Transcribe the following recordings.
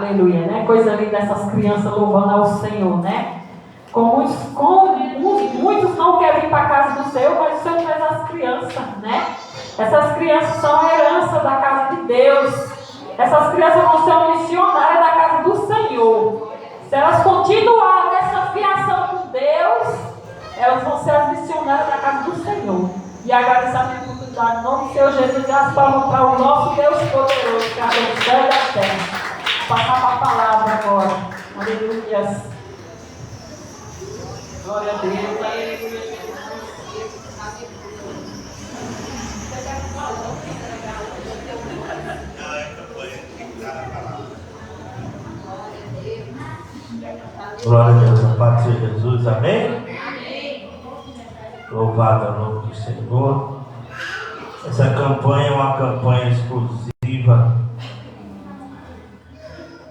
Aleluia, né? Coisa linda essas crianças louvando ao Senhor, né? Muitos não querem vir para a casa do Senhor, mas o Senhor faz as crianças, né? Essas crianças são a herança da casa de Deus. Essas crianças vão ser missionárias da casa do Senhor. Se elas continuarem nessa fiação com Deus, elas vão ser as missionárias da casa do Senhor. E agradecer a minha oportunidade, em nome do Senhor Jesus, e as palmas para o nosso Deus poderoso, que abençoe o céu e a terra. Passar para a palavra agora. Aleluia. Glória a Deus. Aleluia. Glória a Deus, a paz de Jesus, amém? Louvado é o nome do Senhor. Essa campanha é uma campanha exclusiva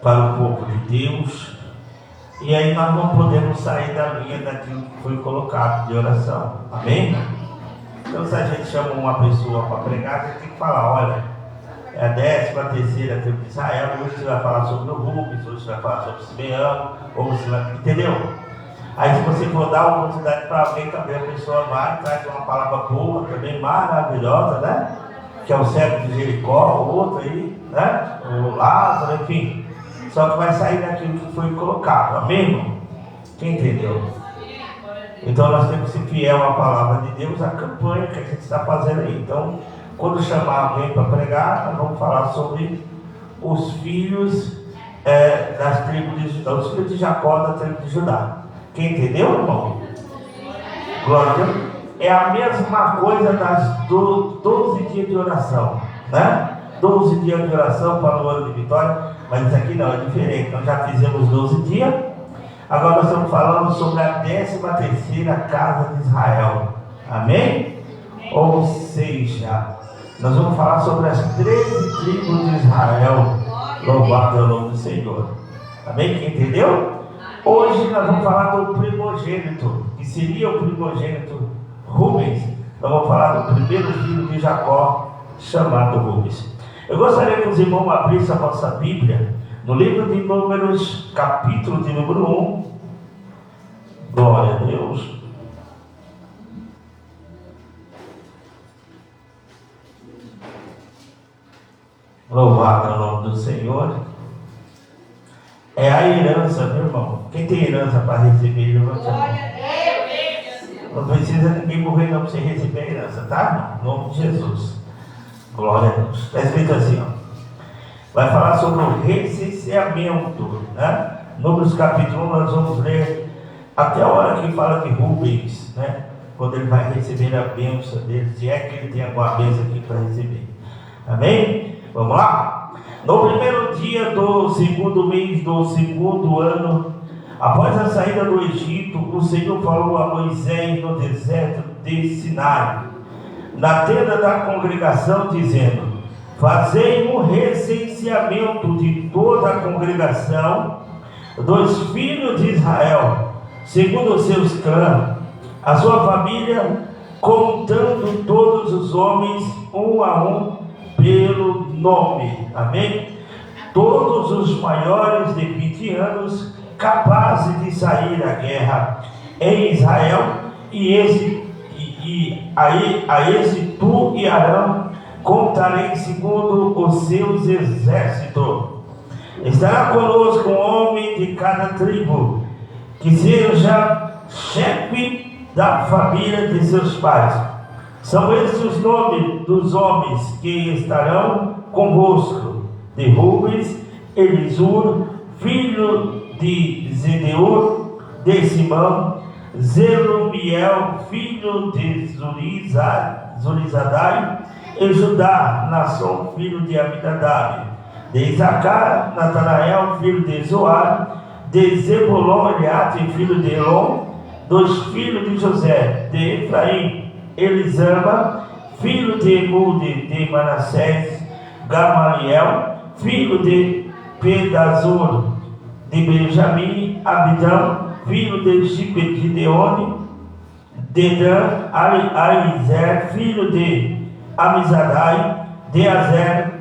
para o povo de Deus. E aí nós não podemos sair da linha daquilo que foi colocado de oração, amém? Então se a gente chama uma pessoa para pregar, a gente tem que falar, olha, é a 13ª tribo de Israel, hoje você vai falar sobre o Rubens, hoje você vai falar sobre o Simeão, ou você vai, entendeu? Aí se você for dar uma oportunidade para alguém, também a pessoa vai e traz uma palavra boa, também maravilhosa, né? Que é o cego de Jericó, o outro aí, né? O Lázaro, enfim. Só que vai sair daquilo que foi colocado, amém, irmão? Quem entendeu? Então nós temos que ser fiel à palavra de Deus, à campanha que a gente está fazendo aí. Então, quando chamar alguém para pregar, nós vamos falar sobre os filhos das tribos de Judá, os filhos de Jacó da tribo de Judá. Quem entendeu, irmão? Glória a Deus. É a mesma coisa das 12 dias de oração, né? 12 dias de oração para o ano de vitória, mas isso aqui não, é diferente. Nós já fizemos 12 dias, agora nós estamos falando sobre a 13ª casa de Israel, amém? Ou seja, nós vamos falar sobre as 13 tribos de Israel. Louvado é o nome do Senhor, amém? Quem entendeu? Hoje nós vamos falar do primogênito, que seria o primogênito Rubens. Nós vamos falar do primeiro filho de Jacó, chamado Rubens. Eu gostaria que os irmãos abrissem a nossa Bíblia no livro de Números, capítulo de número 1. Glória a Deus. Louvado é o nome do Senhor. É a herança, meu irmão. Quem tem herança para receber, levante a mão. Não precisa ninguém morrer não para você receber a herança, tá? Em nome de Jesus. Glória a Deus. Está escrito assim, ó. Vai falar sobre o recenseamento, né? Números capítulo 1, nós vamos ler até a hora que fala de Rubens, né? Quando ele vai receber a bênção dele, se é que ele tem alguma bênção aqui para receber. Amém? Vamos lá? No primeiro dia do segundo mês do segundo ano, após a saída do Egito, o Senhor falou a Moisés no deserto de Sinai, na tenda da congregação, dizendo: fazei um recenseamento de toda a congregação dos filhos de Israel, segundo os seus clãs, a sua família, contando todos os homens, um a um, pelo nome. Amém? Todos os maiores de 20 anos, capazes de sair à guerra em Israel, a esse tu e Arão contarei segundo os seus exércitos. Estará conosco um homem de cada tribo, que seja chefe da família de seus pais. São esses os nomes dos homens que estarão convosco: de Rubens, Elisur, filho de Zedeur, de Simão; Zerumiel, filho de Zurizadai; e Judá, Nação, filho de Aminadab; de Isacar, Natanael, filho de Zoar; de Zebulon, Eliate, filho de Elon; dos filhos de José, de Efraim, Elisama, filho de Emude, de Manassés; Gamaliel, filho de Pedazur, de Benjamim; Abidão, filho de Gideone; de Dan, Aizer, filho de Amizadai; de Azer,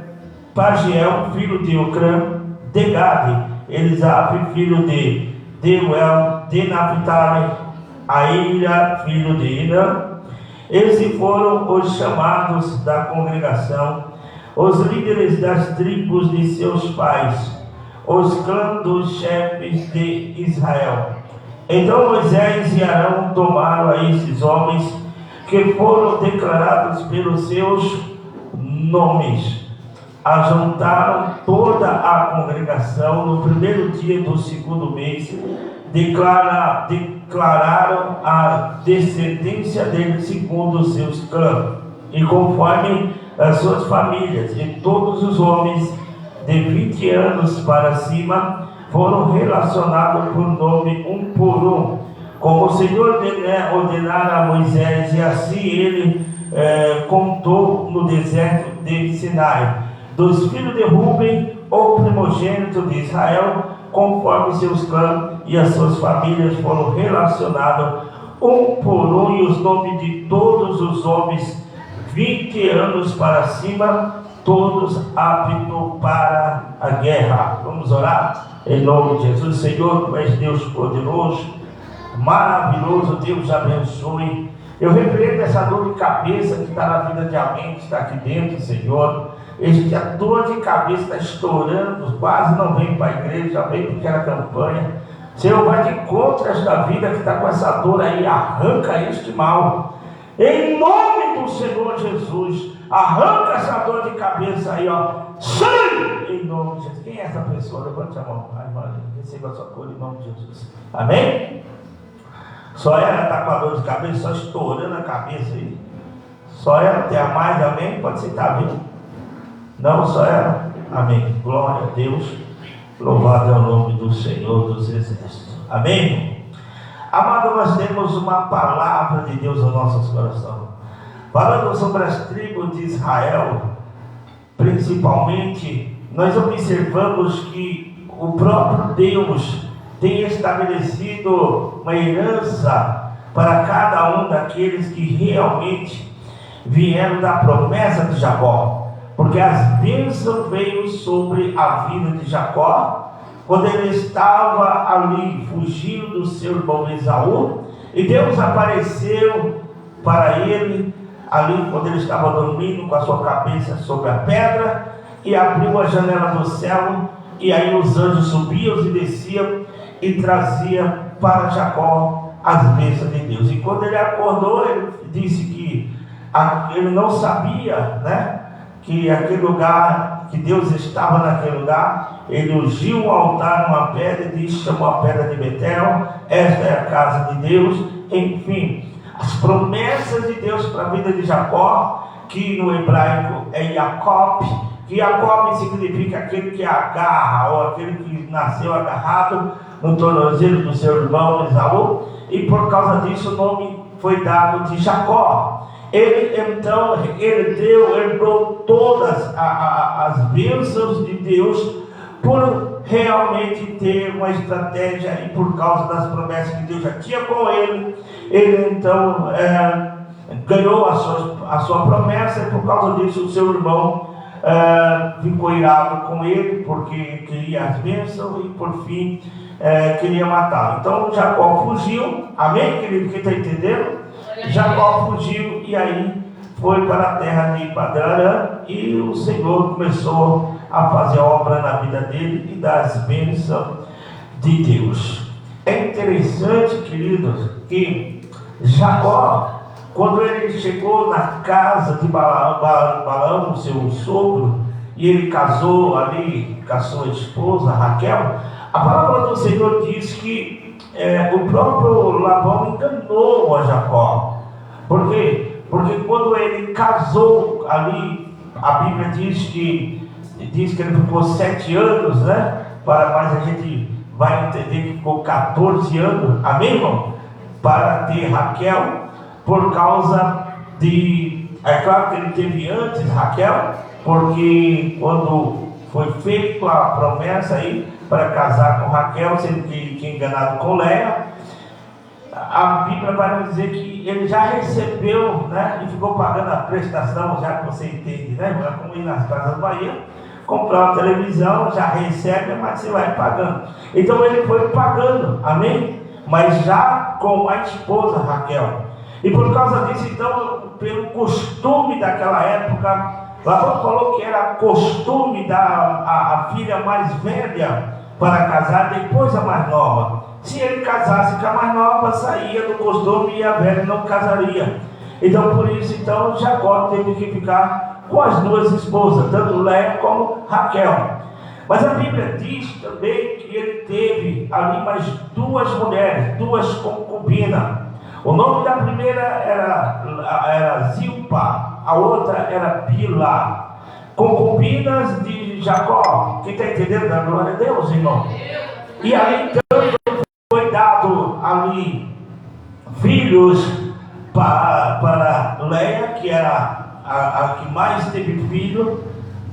Pagiel, filho de Ocrã; de Gade, Elisaf, filho de Deuel, de Naphtali, Aira, filho de Irã. Esses foram os chamados da congregação, os líderes das tribos de seus pais, os clãs dos chefes de Israel. Então Moisés e Arão tomaram a esses homens que foram declarados pelos seus nomes, ajuntaram toda a congregação no primeiro dia do segundo mês, declararam a descendência deles segundo os seus clãs e conforme as suas famílias, e todos os homens de 20 anos para cima foram relacionados por nome um por um, como o Senhor ordenara a Moisés, e assim ele contou no deserto de Sinai, dos filhos de Ruben, o primogênito de Israel, conforme seus clãs e as suas famílias foram relacionados um por um, e os nomes de todos os homens 20 anos para cima, todos aptos para a guerra. Vamos orar em nome de Jesus. Senhor, tu és Deus poderoso, maravilhoso, Deus abençoe. Eu repreendo essa dor de cabeça que está na vida de alguém que está aqui dentro, Senhor. A dor de cabeça está estourando, quase não vem para a igreja, já vem porque era campanha. Senhor, vai de contra esta vida que está com essa dor aí, arranca este mal. Em nome do Senhor Jesus, arranca essa dor de cabeça aí, ó. Sai! Em nome de Jesus. Quem é essa pessoa? Levante a mão. Ai, mano, receba a sua cura em nome de Jesus. Amém? Só ela está com a dor de cabeça, só estourando a cabeça aí. Só ela tem a mais, amém? Pode citar, viu? Não, só ela. Amém. Glória a Deus. Louvado é o nome do Senhor dos Exércitos. Amém? Amado, nós temos uma palavra de Deus no nosso coração. Falando sobre as tribos de Israel, principalmente, nós observamos que o próprio Deus tem estabelecido uma herança para cada um daqueles que realmente vieram da promessa de Jacó. Porque as bênçãos veio sobre a vida de Jacó, quando ele estava ali fugindo do seu irmão Esaú, e Deus apareceu para ele ali quando ele estava dormindo com a sua cabeça sobre a pedra, e abriu a janela do céu, e aí os anjos subiam e desciam e traziam para Jacó as bênçãos de Deus. E quando ele acordou, ele disse que ele não sabia, né, que aquele lugar, que Deus estava naquele lugar. Ele ungiu um altar numa pedra e disse, chamou a pedra de Betel, esta é a casa de Deus. Enfim, as promessas de Deus para a vida de Jacó, que no hebraico é Jacob, que Jacob significa aquele que agarra, ou aquele que nasceu agarrado no tornozelo do seu irmão Esaú, e por causa disso o nome foi dado de Jacó. Ele então, herdou todas as bênçãos de Deus por realmente ter uma estratégia e por causa das promessas que Deus já tinha com ele. Ele então ganhou a sua promessa, e por causa disso o seu irmão ficou irado com ele, porque queria as bênçãos e por fim queria matá-lo. Então Jacó fugiu, amém, querido? Quem está entendendo? Jacó fugiu e aí foi para a terra de Padã, e o Senhor começou a fazer obra na vida dele e dar as bênçãos de Deus. É interessante, queridos, que Jacó, quando ele chegou na casa de Balaão, seu sogro, e ele casou ali com a sua esposa Raquel, a palavra do Senhor diz que o próprio Labão enganou a Jacó. Por quê? Porque quando ele casou ali, a Bíblia diz que ele ficou 7 anos, né? Mas a gente vai entender que ficou 14 anos, amém, irmão? Para ter Raquel, por causa de... É claro que ele teve antes Raquel, porque quando foi feita a promessa aí para casar com Raquel, sendo que ele tinha enganado com Léa, a Bíblia vai nos dizer que ele já recebeu, né, e ficou pagando a prestação, já que você entende, né, como ir nas casas da Bahia, comprar uma televisão, já recebe, mas você vai pagando. Então ele foi pagando, amém? Mas já com a esposa Raquel. E por causa disso, então, pelo costume daquela época, Labão falou que era costume dar a filha mais velha para casar, depois a mais nova. Se ele casasse com a mais nova, saía do costume e a velha não casaria. Então por isso, então, Jacó teve que ficar com as duas esposas, tanto Léia como Raquel. Mas a Bíblia diz também que ele teve ali mais duas mulheres, duas concubinas. O nome da primeira era Zilpa, a outra era Bila, concubinas de Jacó. Quem está entendendo da glória a Deus, irmão? E aí então foi dado ali filhos para Léia, que era a que mais teve filho,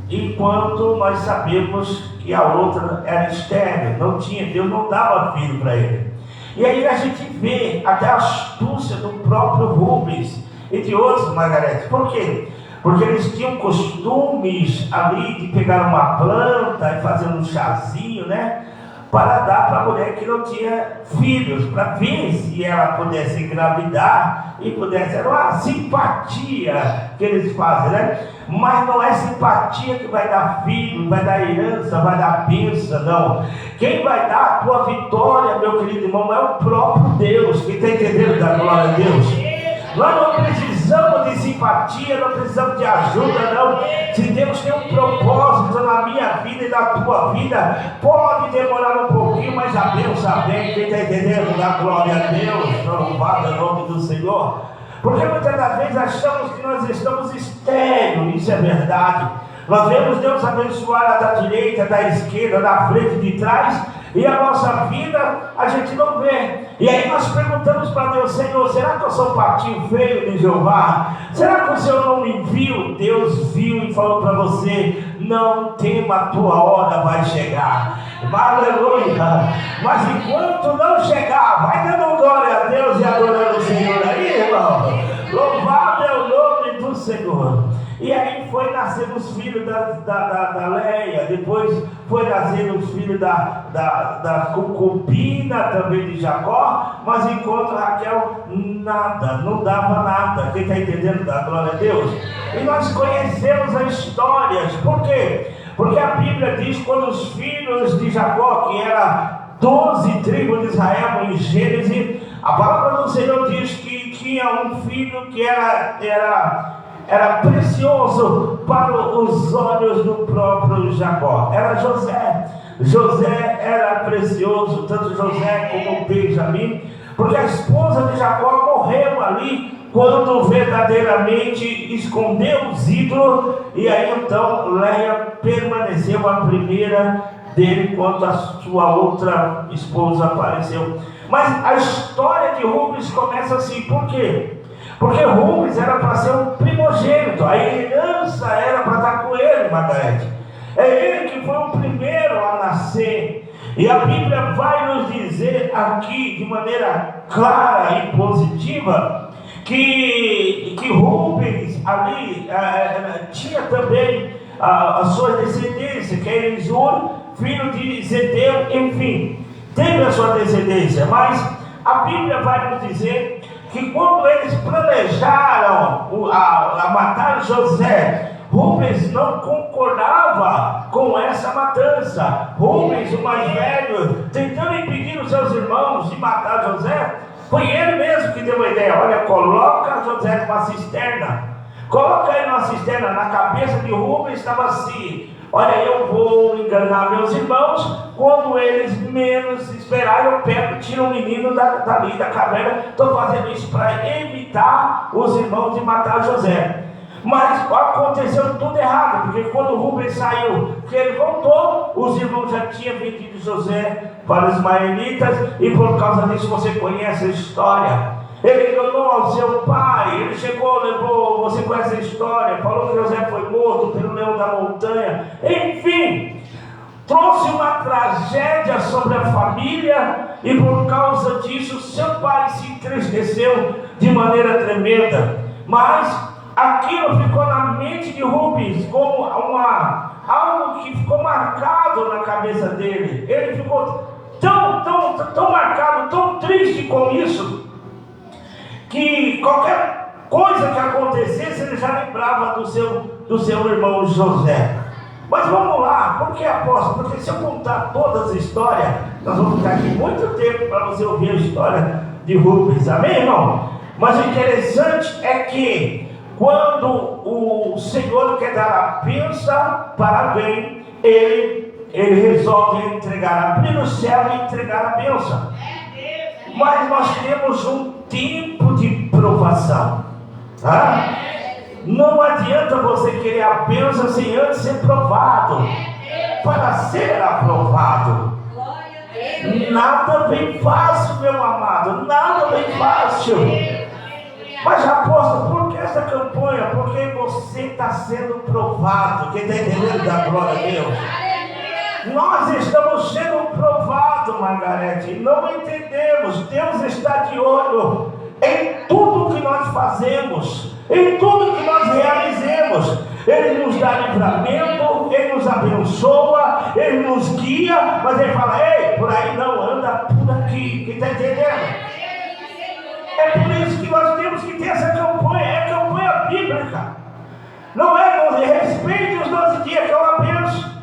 enquanto nós sabemos que a outra era estéril, não tinha, Deus não dava filho para ele. E aí a gente vê até a astúcia do próprio Rubens e de outros, Margarete. Por quê? Porque eles tinham costumes ali de pegar uma planta e fazer um chazinho, né? Para dar para a mulher que não tinha filhos, para ver se ela pudesse engravidar e pudesse. Era uma simpatia que eles fazem, né? Mas não é simpatia que vai dar filho, vai dar herança, vai dar bênção, não. Quem vai dar a tua vitória, meu querido irmão, é o próprio Deus. Quem está entendendo da glória a Deus? Nós não precisamos de simpatia, não precisamos de ajuda, não. Se Deus tem um propósito na minha vida e na tua vida, pode demorar um pouquinho, mas a bênção vem. Quem está entendendo? Da glória a Deus, louvado é o nome do Senhor. Porque muitas das vezes achamos que nós estamos estéreis, isso é verdade. Nós vemos Deus abençoar a da direita, da esquerda, da frente, de trás, e a nossa vida a gente não vê. E aí nós perguntamos para Deus: Senhor, será que eu sou um patinho feio de Jeová? Será que o Senhor não me viu? Deus viu e falou para você: não tema, a tua hora vai chegar. Aleluia! Mas enquanto não chegar, vai dando glória a Deus e adorando o Senhor aí, irmão. Louvado é o nome do Senhor. E aí foi nascer os filhos da Léia, depois foi nascer os filhos da concubina também de Jacó, mas enquanto Raquel nada, não dava nada. Quem está entendendo da glória a Deus? E nós conhecemos as histórias. Por quê? Porque a Bíblia diz quando os filhos de Jacó, que eram 12 tribos de Israel em Gênesis, a palavra do Senhor diz que tinha um filho que era precioso para os olhos do próprio Jacó. Era José. José era precioso, tanto José como Benjamim, porque a esposa de Jacó morreu ali quando verdadeiramente escondeu os ídolos. E aí então Léia permaneceu a primeira dele, enquanto a sua outra esposa apareceu. Mas a história de Rubens começa assim. Por quê? Porque Rubens era para ser um primogênito, a herança era para estar com ele, Margarete. É ele que foi o primeiro a nascer. E a Bíblia vai nos dizer aqui de maneira clara e positiva que Rubens ali tinha também a sua descendência, que é Elisur, filho de Zedeu, enfim, teve a sua descendência. Mas a Bíblia vai nos dizer que quando eles planejaram a matar José, Rubens não concordava com essa matança. Rubens, o mais velho, tentando impedir os seus irmãos de matar José, foi ele mesmo que deu a ideia: olha, coloca José numa cisterna, coloca ele numa cisterna. Na cabeça de Rubens estava assim: olha, eu vou enganar meus irmãos, quando eles menos esperarem, eu pego, tiro um menino dali da caverna. Estou fazendo isso para evitar os irmãos de matar José. Mas aconteceu tudo errado, porque quando Rubens saiu, que ele voltou, os irmãos já tinham vendido José para os ismaelitas, e por causa disso você conhece a história. Ele enganou ao seu pai, ele chegou, levou, você conhece a história, falou que José foi morto pelo leão da montanha, enfim, trouxe uma tragédia sobre a família, e por causa disso seu pai se entristeceu de maneira tremenda. Mas aquilo ficou na mente de Rubens como algo algo que ficou marcado na cabeça dele. Ele ficou tão marcado, tão triste com isso, que qualquer coisa que acontecesse, ele já lembrava do seu irmão José. Mas vamos lá, por que apóstolo? Porque se eu contar toda essa história, nós vamos ficar aqui muito tempo para você ouvir a história de Rubens, amém, irmão? Mas o interessante é que quando o Senhor quer dar a bênção para alguém, ele resolve entregar, abrir o céu e entregar a bênção. Mas nós temos um tempo de provação, tá? Não adianta você querer a bênção sem antes ser provado. Para ser aprovado, nada vem fácil, meu amado, nada vem fácil. Mas apóstolo, por que essa campanha? Porque você está sendo provado. Quem está entendendo da glória a Deus? Nós estamos sendo provados, Margarete. Não entendemos. Deus está de olho em tudo que nós fazemos, em tudo que nós realizemos. Ele nos dá livramento, Ele nos abençoa, Ele nos guia, mas Ele fala: ei, por aí não, anda por aqui. Quem está entendendo? É por isso que nós temos que ter essa campanha. É campanha bíblica. Não é, irmãos, respeite os 12 dias, que é uma bênção.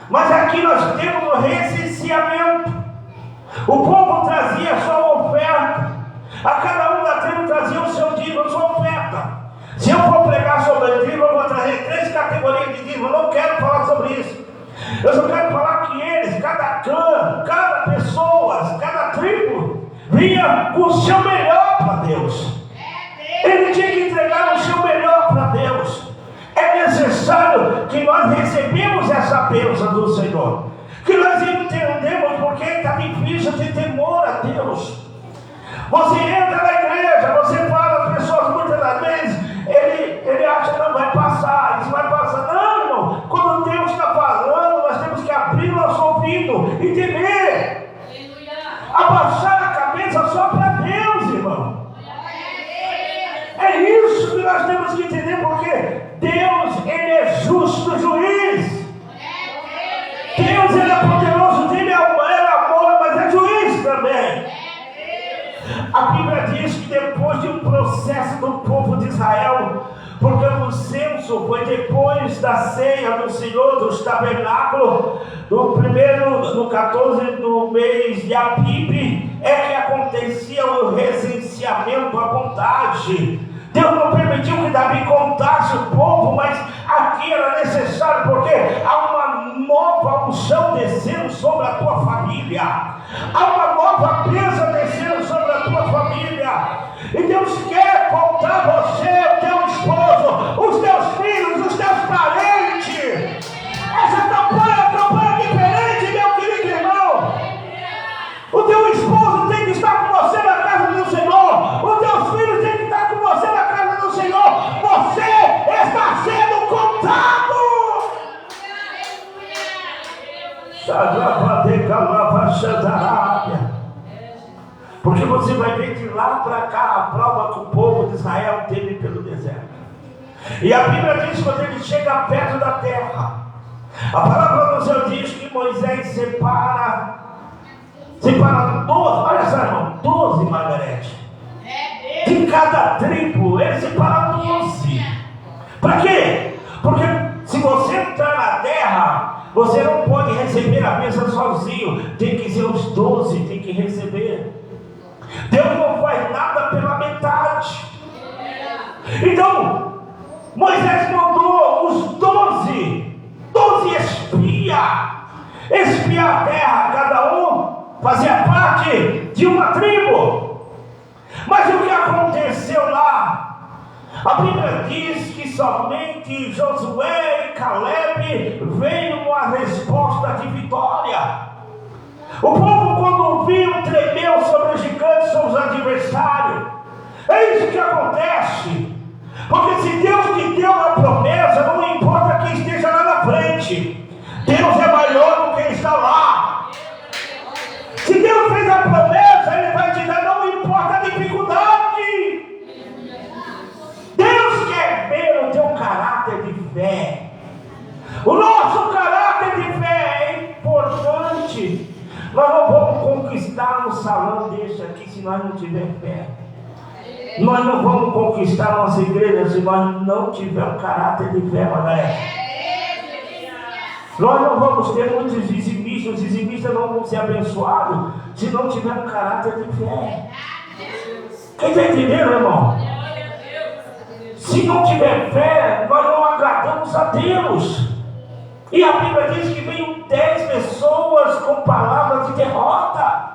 Mas aqui nós temos o recenseamento. O povo trazia a sua oferta. A cada um da tribo trazia o seu dízimo, a sua oferta. Se eu for pregar sobre o dízimo, eu vou trazer 3 categorias de dízimo. Eu não quero falar sobre isso. Eu só quero falar que eles, cada clã, cada pessoa, cada tribo, vinha com o seu melhor para Deus. Ele tinha que entregar o seu melhor para Deus. É necessário que nós recebemos essa bênção do Senhor, que nós entendemos porque está difícil de temor a Deus. Você entra na igreja, você fala, as pessoas muitas das vezes, ele acha que não vai passar, isso vai passar. Não, irmão, quando Deus está falando, nós temos que abrir nosso ouvido e temer. Abaixar a cabeça só para Deus, irmão. É isso que nós temos que entender, porque Deus, Ele é justo juiz. Deus, Ele é poderoso, Ele é amor, mas é juiz também. A Bíblia diz que depois de um processo do povo de Israel, porque o censo foi depois da ceia do Senhor, dos tabernáculos, no 14 do mês de Abib, é que acontecia o recenseamento, a contagem. Deus não permitiu que Davi contasse o povo, mas aqui era necessário, porque há uma nova unção descendo sobre a tua família, há uma nova bênção descendo sobre a tua família, e Deus quer contar você, o teu esposo, os teus filhos, os teus parentes. Essa campanha é uma campanha diferente, meu querido irmão. O teu esposo tem que estar com você na casa do Senhor, os teus filhos têm que estar com você na casa do Senhor. Você está sendo contado. Porque você vai ver de lá para cá a prova que o povo de Israel teve pelo deserto. E a Bíblia diz que quando ele chega perto da terra, a palavra do Senhor diz que Moisés separa 12, olha só, irmão, 12, Margarete. De cada tribo, ele separa 12. Para quê? Porque se você entrar na terra, você não pode receber a bênção sozinho. Tem que ser os 12, tem que receber. Deus não faz nada pela metade. Então, Moisés mandou os 12 espiar a terra, cada um fazia parte de uma tribo. Mas o que aconteceu lá? A Bíblia diz que somente Josué e Caleb veio com a resposta de vitória. O povo, quando viu, tremeu sobre os gigantes, sobre os adversários. É isso que acontece. Porque se Deus te deu a promessa, não importa quem esteja lá na frente, Deus é maior do que está lá. Se Deus fez a promessa, Ele vai te dar, não importa a dificuldade. Deus quer ver o teu caráter de fé. O nosso caráter salão deste aqui se nós não tivermos fé. Nós não vamos conquistar nossa igreja se nós não tivermos caráter de fé, galera. Nós não vamos ter muitos dizimistas, os dizimistas não vão ser abençoados se não tivermos caráter de fé. Quem está entendendo, irmão? Se não tiver fé, nós não agradamos a Deus. E a Bíblia diz que veio 10 pessoas com palavras de derrota.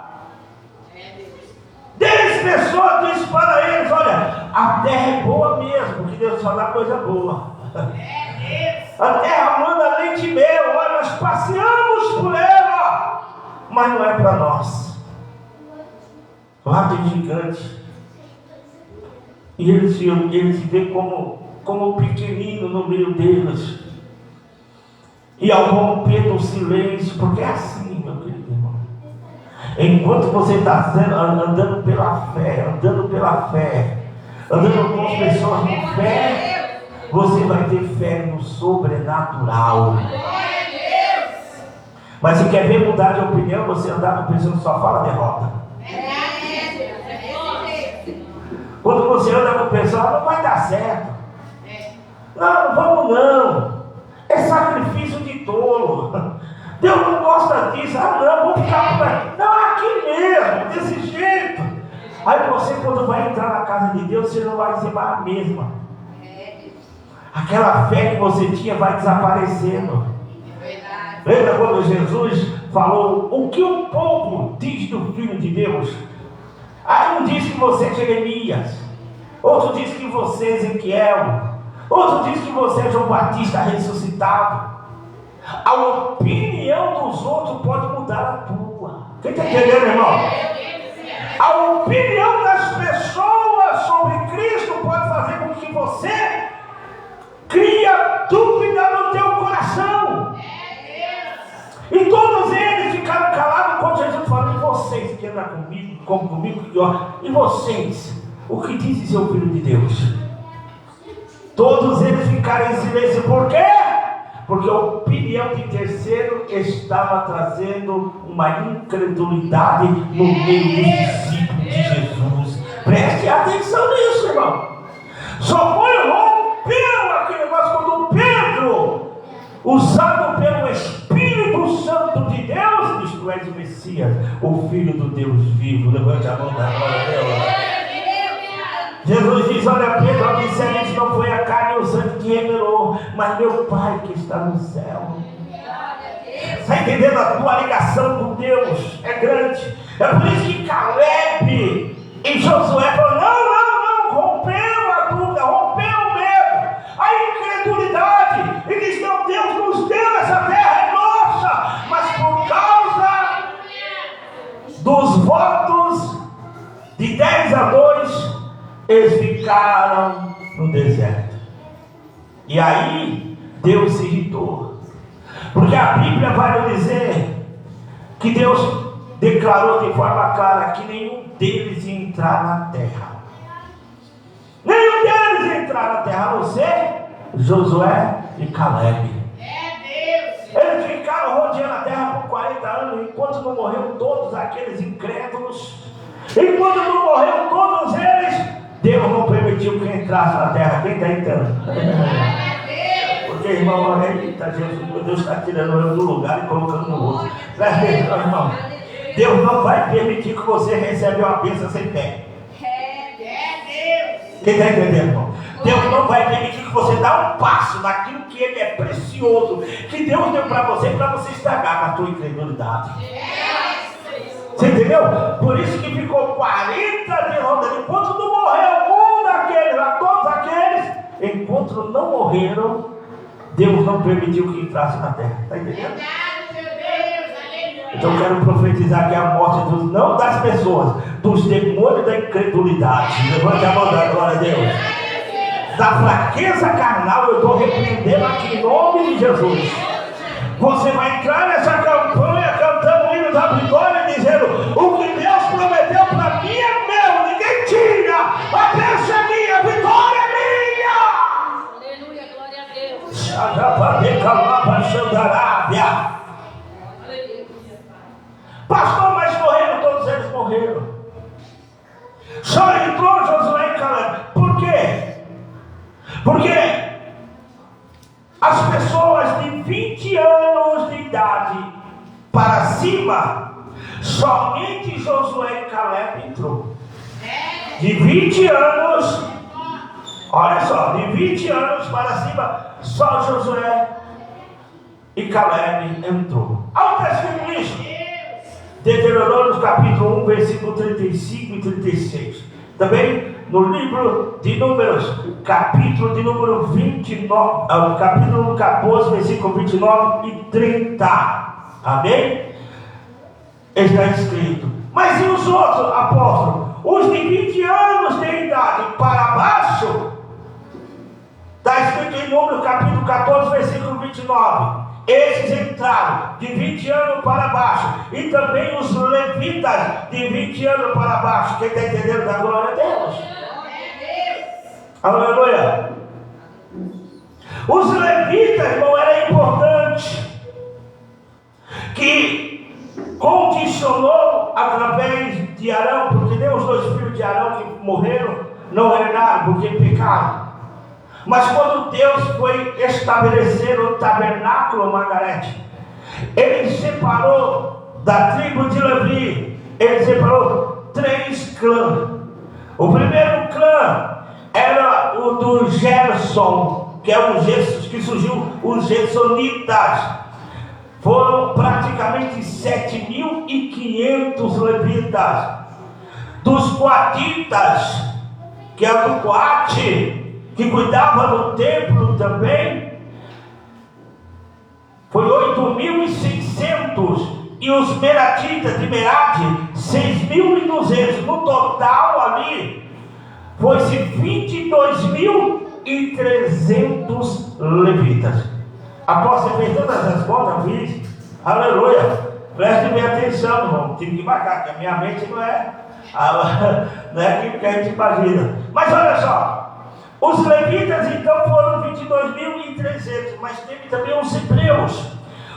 10 pessoas dizem para eles: olha, a terra é boa mesmo, porque Deus só dá coisa boa. A terra manda leite e mel, olha, nós passeamos por ela, mas não é para nós. Lá tem gigante. E eles se veem como pequenino no meio deles. E ao romper do silêncio, porque é assim, meu querido irmão. Enquanto você está andando pela fé, andando com as pessoas com fé, você vai ter fé no sobrenatural. Mas se quer ver mudar de opinião, você andar com pessoas que só falam derrota. Quando você anda com pessoas, não vai dar certo. Não vamos não. É sacrifício de tolo. Deus não gosta disso. Vamos ficar por aqui. Não, aqui mesmo, desse jeito. Aí você, quando vai entrar na casa de Deus, você não vai ser mais a mesma. Aquela fé que você tinha vai desaparecendo. Lembra quando Jesus falou o que o povo diz do Filho de Deus? Aí um diz que você é Jeremias, outro diz que você é Ezequiel, outro diz que você é João Batista ressuscitado. A opinião dos outros pode mudar a tua. Quem está entendendo, irmão? A opinião das pessoas sobre Cristo pode fazer com que você cria dúvida no teu coração. E todos eles ficaram calados quando Jesus falou: e vocês que andam comigo, como comigo, e vocês, o que diz seu Filho de Deus? Todos eles ficaram em silêncio. Por quê? Porque a opinião de terceiro estava trazendo uma incredulidade no meio dos discípulos de Jesus. Preste atenção nisso, irmão. Só rompeu aquele negócio quando Pedro, usado pelo Espírito Santo de Deus, diz: tu és o Messias, o Filho do Deus vivo. Levante a mão da glória a Deus. Jesus diz: olha, Pedro, a disse não foi a carne e o sangue que revelou, mas meu Pai que está no céu. Está entendendo? A tua ligação com Deus é grande. É por isso que Caleb e Josué falaram: não, rompeu a dúvida, rompeu o medo, a incredulidade, e diz: não, Deus nos deu essa terra, é nossa, mas por causa dos votos de 10-2, eles ficaram no deserto. E aí Deus se irritou, porque a Bíblia vai nos dizer que Deus declarou de forma clara que nenhum deles ia entrar na terra. Nenhum deles ia entrar na terra, a não ser Josué e Caleb. Eles ficaram rodeando a terra por 40 anos, enquanto não morreram todos aqueles incrédulos. Enquanto não morreram todos eles, Deus não permitiu que entrasse na terra. Quem está entrando? Porque, irmão, eita, Deus está tirando eu do lugar e colocando no outro. Presta atenção, irmão. Deus não vai permitir que você receba uma bênção sem fé. Quem está entendendo, irmão? Deus não vai permitir que você dê um passo naquilo que Ele é precioso, que Deus deu para você estragar na tua incredulidade. Você entendeu? Por isso que ficou 40 de roda. Enquanto não morreu um daqueles, lá todos aqueles, enquanto não morreram, Deus não permitiu que entrasse na terra. Está entendendo? Então eu quero profetizar que a morte não das pessoas, dos demônios da incredulidade. Levante a mão da glória a Deus. Da fraqueza carnal, eu estou repreendendo aqui em nome de Jesus. Você vai entrar nessa campanha cantando o hino da vitória, dizendo: o que Deus prometeu para mim é meu, ninguém tira, a bênção é minha, a vitória é minha. Aleluia, glória a Deus. Pastor, mas morreram, todos eles morreram. morreram. Só entrou Josué e Caleb. Por quê? Porque as pessoas de 20 anos de idade para cima, somente Josué e Caleb entrou. De 20 anos, olha só, de 20 anos para cima, só Josué e Caleb entrou. Há um testemunho nisso. Deuteronômio capítulo 1, versículo 35 e 36. Também no livro de Números, capítulo de número 29, capítulo 14, versículo 29 e 30. Amém? Está escrito. Mas e os outros apóstolos? Os de 20 anos de idade para baixo, está escrito em Números capítulo 14, versículo 29. Esses entraram de 20 anos para baixo. E também os levitas de 20 anos para baixo. Quem está entendendo da glória a Deus? Aleluia. Os levitas, irmão, era importante que condicionou através de Arão, porque nem os dois filhos de Arão que morreram não reinaram porque pecaram. Mas quando Deus foi estabelecer o tabernáculo, Margarete, Ele separou da tribo de Levi, Ele separou 3 clãs. O primeiro clã era o do Gerson, que é que surgiu os Gersonitas. Foram praticamente 7.500 levitas. Dos Coatitas, que é do Coate, que cuidava do templo também, foi 8.600, e os Meratitas de Merate, 6.200. No total ali, foi-se 22.300 levitas. Após você ver todas as contas, fiz, aleluia, preste bem atenção, irmão, tive que marcar, porque a minha mente não é aquilo que a gente imagina. Mas olha só, os levitas então foram 22.300, mas teve também os hebreus.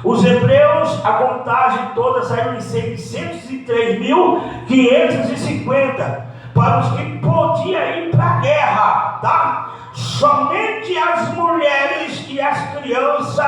Os hebreus, a contagem toda saiu em 603.550 para os que podiam ir para a guerra, tá? Somente as mulheres e as crianças,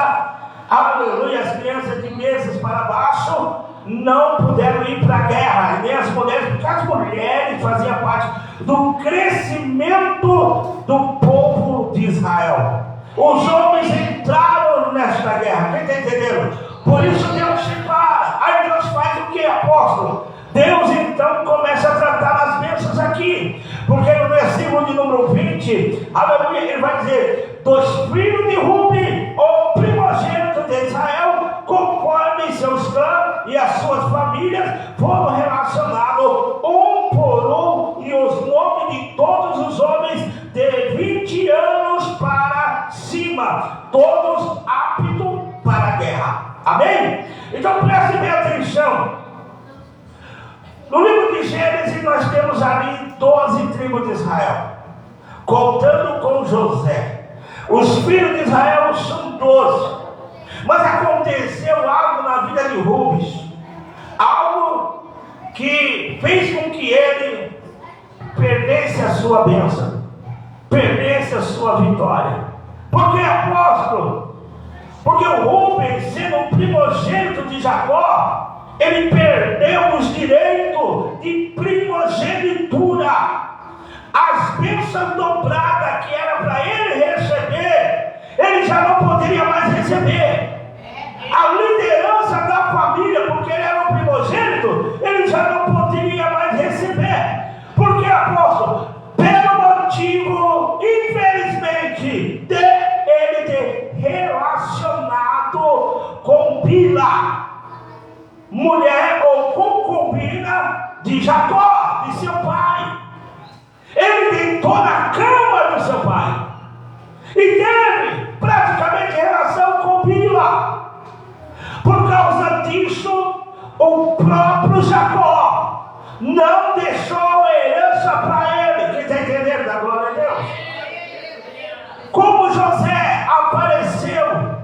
aleluia, as crianças de meses para baixo não puderam ir para a guerra, nem as mulheres, porque as mulheres faziam parte do crescimento do povo de Israel. Os homens entraram nesta guerra, quem está entendendo? Por isso Deus separa. Aí Deus faz o que, apóstolo? Deus então começa a tratar as bênçãos aqui, porque no versículo de número 20, aleluia, ele vai dizer: dos filhos de Ruben, o primogênito de Israel, conforme seus clãs e as suas famílias, foram relacionados um por um, e os nomes de todos os homens de 20 anos para cima, todos aptos para a guerra. Amém? Então preste bem atenção. No livro de Gênesis nós temos ali 12 tribos de Israel, contando com José. Os filhos de Israel são 12. Mas aconteceu algo na vida de Rubens, algo que fez com que ele perdesse a sua bênção, perdesse a sua vitória. Por que, apóstolo? Porque o Rubens, sendo o primogênito de Jacó, ele perdeu os direitos de primogenitura. As bênçãos dobradas que era para ele receber, ele já não poderia mais receber. A liderança da família, porque ele era o primogênito, ele já não poderia mais receber. Por que, apóstolo? Pelo motivo, infelizmente, de ele ter relacionado com Bila, mulher ou concubina de Jacó, de seu pai. Ele deitou na cama do seu pai e teve praticamente relação com Bila. Por causa disso, o próprio Jacó não deixou a herança para ele. Quem está entendendo da glória a Deus? Como José apareceu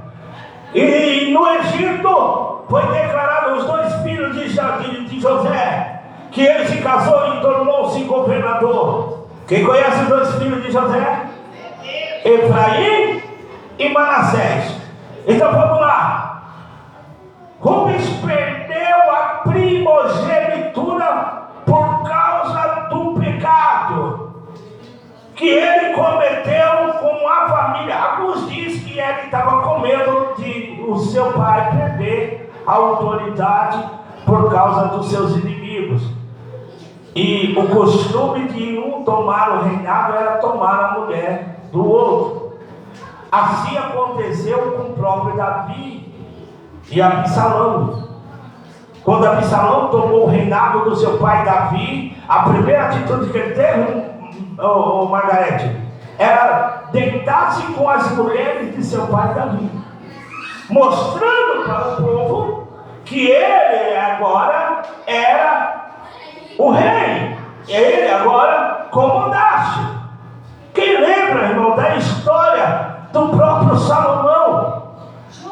e no Egito foi declarado os 2 filhos de José, que eles se casou e tornou-se governador. Quem conhece os dois filhos de José? Efraim e Manassés. Então vamos lá. Rubens perdeu a primogenitura por causa do pecado que ele cometeu com a família. Alguns dizem que ele estava com medo de o seu pai perder a autoridade por causa dos seus inimigos. E o costume de um tomar o reinado era tomar a mulher do outro. Assim aconteceu com o próprio Davi e Absalão. Quando Absalão tomou o reinado do seu pai Davi, a primeira atitude que ele teve, Margarete, era deitar-se com as mulheres de seu pai Davi, mostrando para o povo que ele agora era o rei, ele agora comandasse. Quem lembra, irmão, da história do próprio Salomão?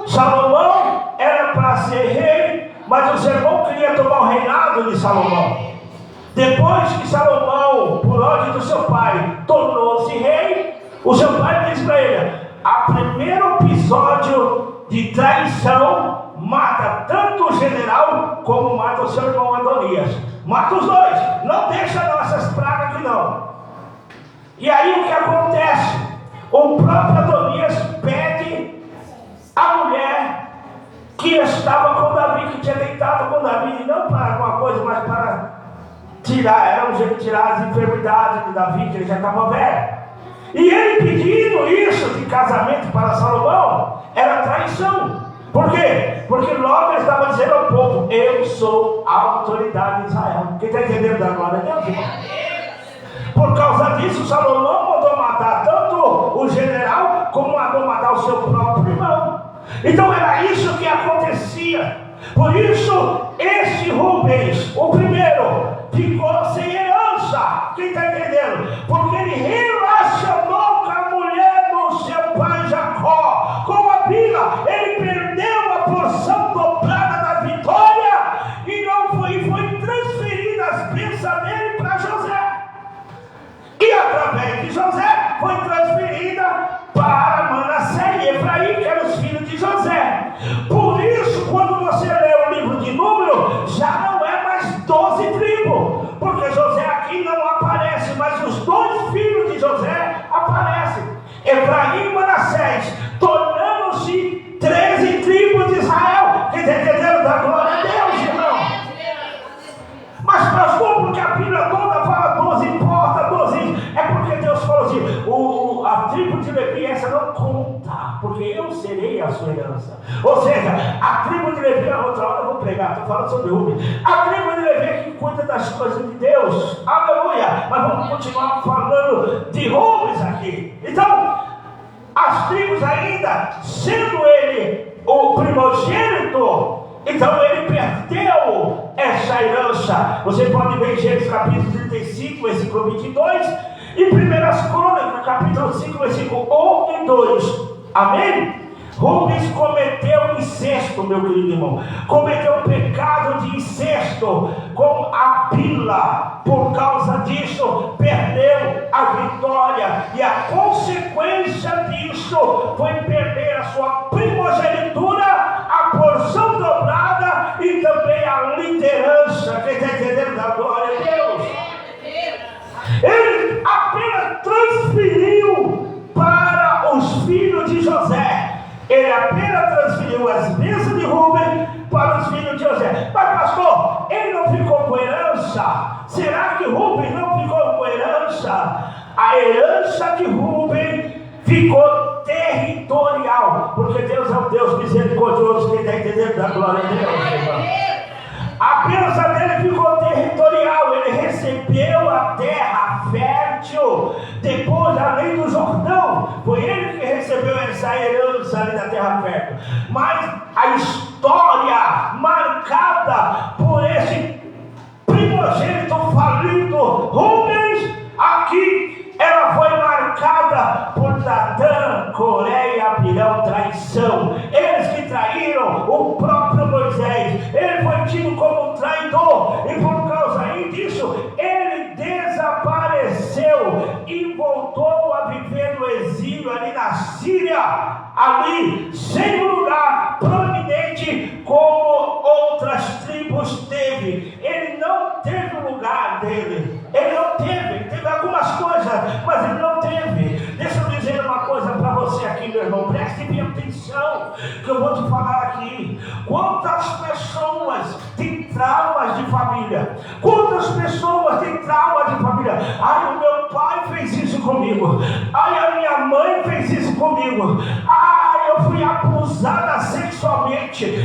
Salomão era para ser rei, mas o seu irmão queria tomar o reinado de Salomão. Depois que Salomão, por ordem do seu pai, tornou-se rei, o seu pai disse para ele: a primeiro episódio de traição mata tanto o general como mata o seu irmão Adonias. Mata os dois, não deixa nossas pragas aqui não. E aí o que acontece? O próprio Adonias pede a mulher que estava com Davi, que tinha deitado com Davi, não para alguma coisa, mas para tirar, era um jeito de tirar as enfermidades de Davi, que ele já estava velho. E ele pedindo isso de casamento para Salomão era traição. Por quê? Porque logo ele estava dizendo ao povo: eu sou a autoridade de Israel. Quem está entendendo da glória de Deus, irmão? Por causa disso, Salomão mandou matar tanto o general como mandou matar o seu próprio irmão. Então era isso que acontecia. Por isso, este Rubens, o primeiro, ficou sem herança. Quem está entendendo? Porque ele relacionou com a mulher do seu pai Jacó, com a Bila. Ele perdeu a porção dobrada da vitória e não foi transferida as bênçãos dele para José. E através de José foi transferida para Manassés e Efraim, que eram os filhos de José. Por isso, quando você lê o livro de Número, já não é mais 12 tribos, porque José aqui não aparece, mas os dois filhos de José aparecem, Efraim e Manassés, tornando-se 13 tribos de Israel. Quem está entendendo da glória a Deus, irmão? Mas pastor, porque a Bíblia toda fala 12 portas, 12, é porque Deus falou assim: a tribo de Levi, essa não conta, porque eu serei a sua herança. Ou seja, a tribo de Levi, a outra hora eu vou pregar, estou falando sobre Rubens. A tribo de Levi é que cuida das coisas de Deus, aleluia. Mas vamos continuar falando de Rubens aqui. Então, as tribos ainda, sendo ele o primogênito, então ele perdeu essa herança. Você pode ver em Gênesis capítulo 35, versículo 22, e 1 Crônicas, capítulo 5, versículo 1 e 2. Amém? Rubens cometeu incesto, meu querido irmão. Cometeu o pecado de incesto com a Bila. Por causa disso, perdeu a vitória. E a consequência disso foi perder a sua primogenitura, a porção dobrada e também a liderança. Quem está entendendo da glória de Deus? Ele apenas transferiu para os filhos de José. Ele apenas transferiu as bênçãos de Rubem para os filhos de José. Mas pastor, ele não ficou com herança? Será que Rubem não ficou com herança? A herança de Rubem ficou territorial, porque Deus é um Deus misericordioso. Quem está entendendo da glória de Deus, irmão? A bênção dele ficou territorial. Ele recebeu a terra fértil depois, além do Jordão. Foi ele que recebeu essa herança ali da terra fértil. Mas a história marcada por esse primogênito falido Rubens, aqui ela foi marcada por Datã, Coreia, Abirão, traição. Eles que traíram o próprio Moisés. Ele foi tido como traidor, e por causa disso voltou a viver no exílio ali na Síria, ali sem um lugar prominente como outras tribos teve. Ele não teve o lugar dele. Ele não teve. Ele teve algumas coisas, mas ele não teve. Deixa eu dizer uma coisa para você aqui, meu irmão. Preste bem atenção que eu vou te falar aqui. Quantas pessoas têm traumas de família? Quantas pessoas têm trauma de família? Ai, o meu pai fez isso comigo. Ai, a minha mãe fez isso comigo. Ai, eu fui abusada sexualmente.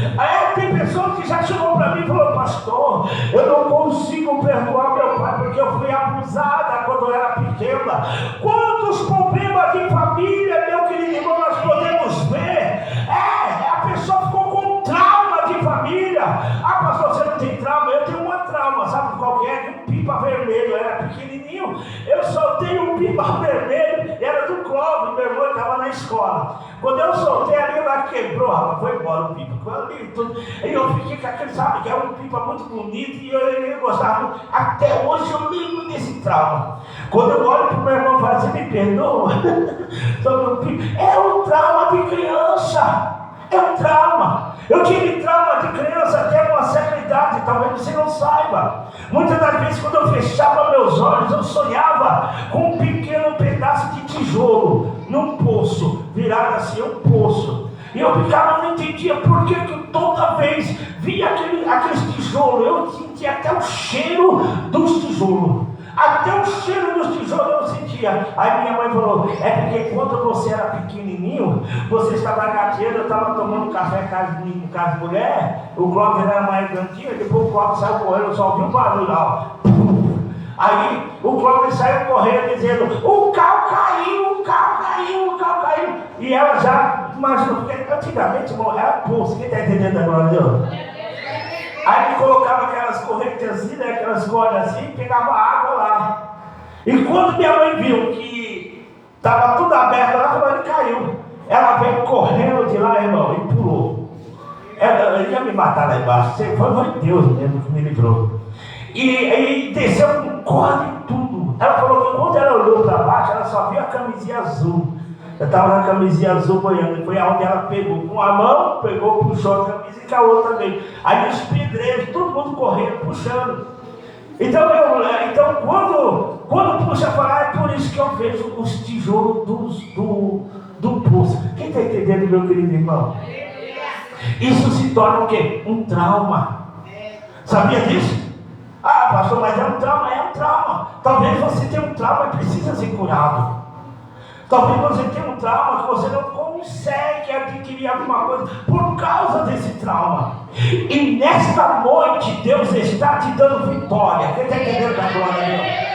Tem pessoas que já chegou para mim e falou: pastor, eu não consigo perdoar meu pai porque eu fui abusada quando eu era pequena. Quantos problemas de família, meu querido irmão, nós podemos ver? A pessoa ficou com trauma de família. Ah, pastor, você não tem trauma? Eu tenho uma trauma, sabe qual que é? De um pipa vermelho. Eu era pequenininho, eu soltei um pipa vermelho, era do Clóvis, meu irmão estava na escola. Quando eu soltei ali, ela quebrou, rapaz, foi embora o pipa. E eu fiquei com aquele, sabe, que é um pipa muito bonito e eu gostava. Até hoje eu lembro desse trauma. Quando eu olho para o meu irmão e falo: você me perdoa? É um trauma de criança. É um trauma. Eu tive trauma de criança até uma certa idade, talvez você não saiba. Muitas das vezes, quando eu fechava meus olhos, eu sonhava com um pequeno pedaço de tijolo num poço, virado assim, um poço. E eu ficava, não entendia por que toda vez via aqueles tijolos, eu sentia até o cheiro dos tijolos. Até o cheiro dos tijolos eu sentia. Aí minha mãe falou: é porque quando você era pequenininho, você estava gateando, eu estava tomando café com casa de mulher, o Clóvis era mais grandinho, depois o Clóvis saiu correndo, eu só ouvi um barulho lá, ó. Aí o Clóvis saiu correndo dizendo: o carro caiu, o carro caiu, o carro caiu. E ela já imaginou, porque antigamente, irmão, era pulso. Quem está entendendo agora, Deus? Aí ele colocava aquelas correntes assim, né, aquelas cordas assim, e pegava água lá. E quando minha mãe viu que estava tudo aberto lá, falou: ele caiu. Ela veio correndo de lá, irmão, e pulou. Ela ia me matar lá embaixo. Foi Deus mesmo que me livrou. E desceu com corda e tudo. Ela falou que quando ela olhou para baixo, ela só viu a camisinha azul. Eu estava na camisinha azul boiando, foi aonde ela pegou. Com a mão, pegou, puxou a camisa e com a outra também. Aí os pedreiros, todo mundo correndo, puxando. Então quando puxa para lá, é por isso que eu vejo os tijolos do poço. Quem está entendendo, meu querido irmão? Isso se torna o quê? Um trauma. Sabia disso? Ah, pastor, mas é um trauma, é um trauma. Talvez você tenha um trauma e precisa ser curado. Talvez você tenha um trauma que você não consegue adquirir alguma coisa por causa desse trauma. E nesta noite Deus está te dando vitória. Quem está entendendo da glória de Deus?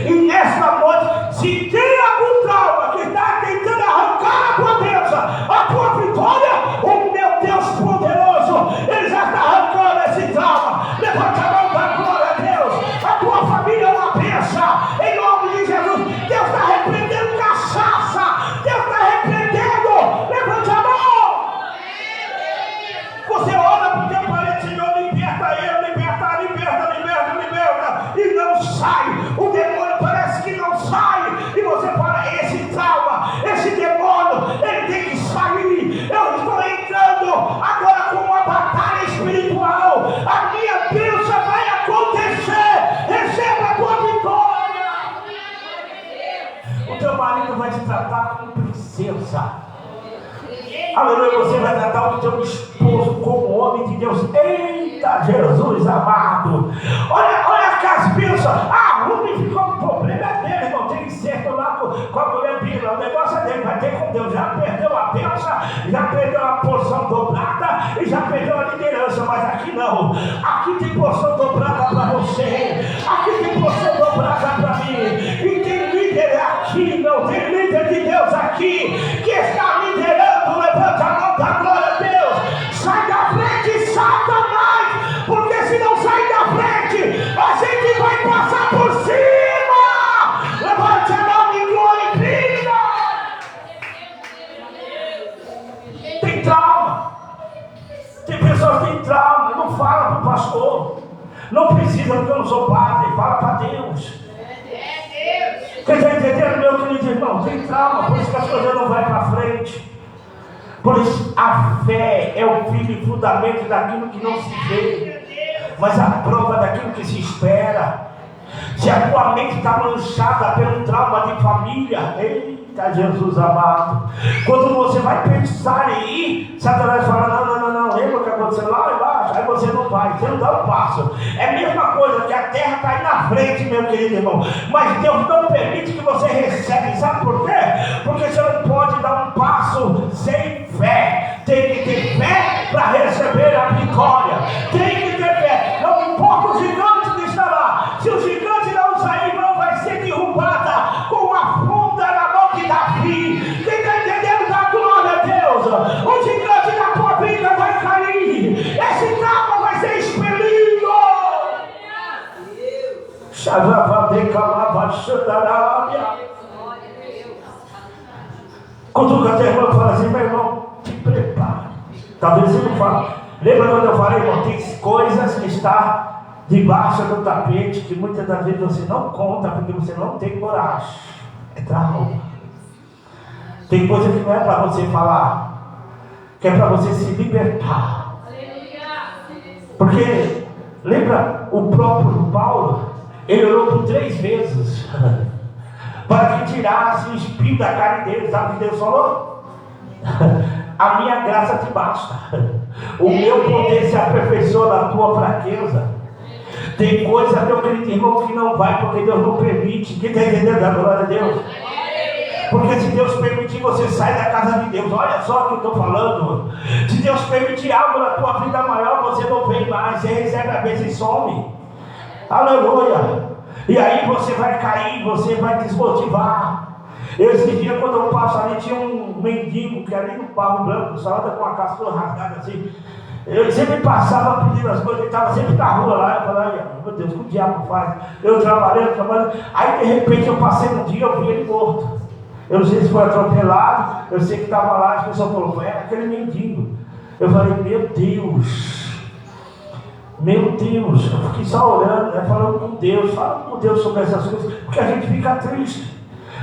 E nesta noite, se tem algum trauma que está tentando arrancar a tua bênção, a tua vitória, o meu Deus poderoso, Ele já está arrancando esse trauma. Levanta a mão da glória a Deus. A tua família é uma bênção. Em nome de Jesus, Deus está repreendendo cachaça. Deus está repreendendo. Levanta a mão. Você ora para o teu parente: Senhor, liberta ele, liberta, liberta, liberta, liberta. E não sai. O demônio parece que não sai. E você fala: esse trauma, esse demônio, ele tem que sair. Eu estou entrando agora com uma batalha espiritual. A minha bênção vai acontecer. Receba a tua vitória. O teu marido vai te tratar como princesa. Aleluia. Você vai tratar o teu esposo como homem de Deus. Eita, Jesus amado. Olha que as bênçãos. Ah, o homem ficou com problema, é dele, irmão. Tem certo lá com a mulher Bíblia. O negócio é dele, vai ter com Deus. Já perdeu a bênção, já perdeu a porção dobrada e já perdeu a liderança. Mas aqui não. Aqui tem porção dobrada para você. Aqui tem porção dobrada para mim. E tem líder aqui, não tem líder de Deus aqui que está liderando. Levanta a mão da glória a Deus. Sai da frente, Satanás. Porque se não sair da frente, a gente vai passar por cima. Levante a mão e glorifica. Tem trauma. Tem pessoas que têm trauma. Não fala para o pastor. Não precisa, porque eu não sou padre. Fala para Deus. Quem está entendendo, meu querido? não tem trauma, por isso que as coisas não vão para frente. Por isso a fé é o firme fundamento daquilo que não se vê, mas a prova daquilo que se espera. Se a tua mente está manchada pelo trauma de família, eita Jesus amado, quando você vai pensar em ir, Satanás fala, não, lembra o que aconteceu lá embaixo? Aí você não vai, você não dá um passo. É a mesma coisa que a terra está aí na frente, meu querido irmão, mas Deus não permite que você receba. Sabe por quê? Porque você não pode dar um passo sem fé. Tem que ter fé para receber a vitória. Tem que ter fé. Não importa o gigante que está lá, se o gigante não sair, não vai ser derrubada com a funda na mão de Davi. Quem está entendendo da glória a Deus? O gigante da tua vida vai cair. Esse trauma vai ser expelido. Cutuca teu irmão e fala assim, meu irmão, te prepare. Talvez você não fale. Lembra quando eu falei, irmão, tem coisas que estão debaixo do tapete que muitas das vezes você não conta porque você não tem coragem. É trauma. Tem coisa que não é para você falar, que é para você se libertar. Porque lembra o próprio Paulo? Ele orou por 3 vezes para que tirasse o espinho da carne dele. Sabe o que Deus falou? A minha graça te basta. O meu poder se aperfeiçoa na tua fraqueza. Tem coisa, meu querido irmão, que não vai porque Deus não permite. Quem está entendendo a glória a Deus? Porque se Deus permitir, você sai da casa de Deus. Olha só o que eu estou falando. Se Deus permitir algo na tua vida maior, você não vem mais. Você recebe a bênção e some. Aleluia. E aí você vai cair, você vai desmotivar. Esse dia, quando eu passo ali, tinha um mendigo que ali no Barro Branco, só anda com a casca toda rasgada assim. Eu sempre passava pedindo as coisas, ele estava sempre na rua lá. Eu falei, meu Deus, o que o diabo faz? Eu trabalhei. Aí de repente eu passei um dia, eu vi ele morto. Eu não sei se foi atropelado, eu sei que estava lá, as pessoas falaram, foi aquele mendigo. Eu falei, meu Deus, eu fiquei só orando, falando com Deus sobre essas coisas, porque a gente fica triste.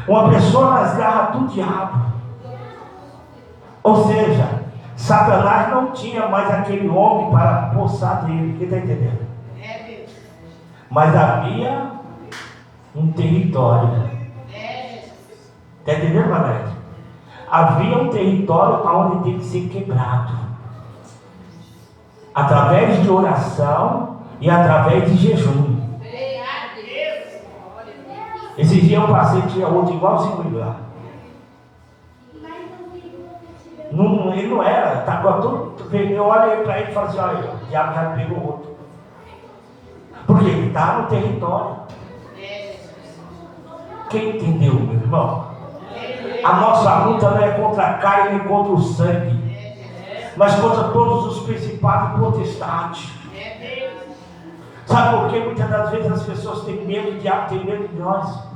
Uma pessoa nas garras do diabo. Ou seja, Satanás não tinha mais aquele homem para possar dele. Quem está entendendo? Mas havia um território. Está entendendo, Margarida? Havia um território onde tem que ser quebrado. Através de oração e através de jejum. Esses dias eu passei, tinha outro igualzinho lá. Não, ele não era, estava todo. Eu olhei para ele e falei assim, olha, o diabo já pegou outro. Porque ele está no território. Quem entendeu, meu irmão? A nossa luta não é contra a carne nem contra o sangue, mas contra todos os principados e potestades. Sabe por que muitas das vezes as pessoas têm medo, o diabo tem medo de nós?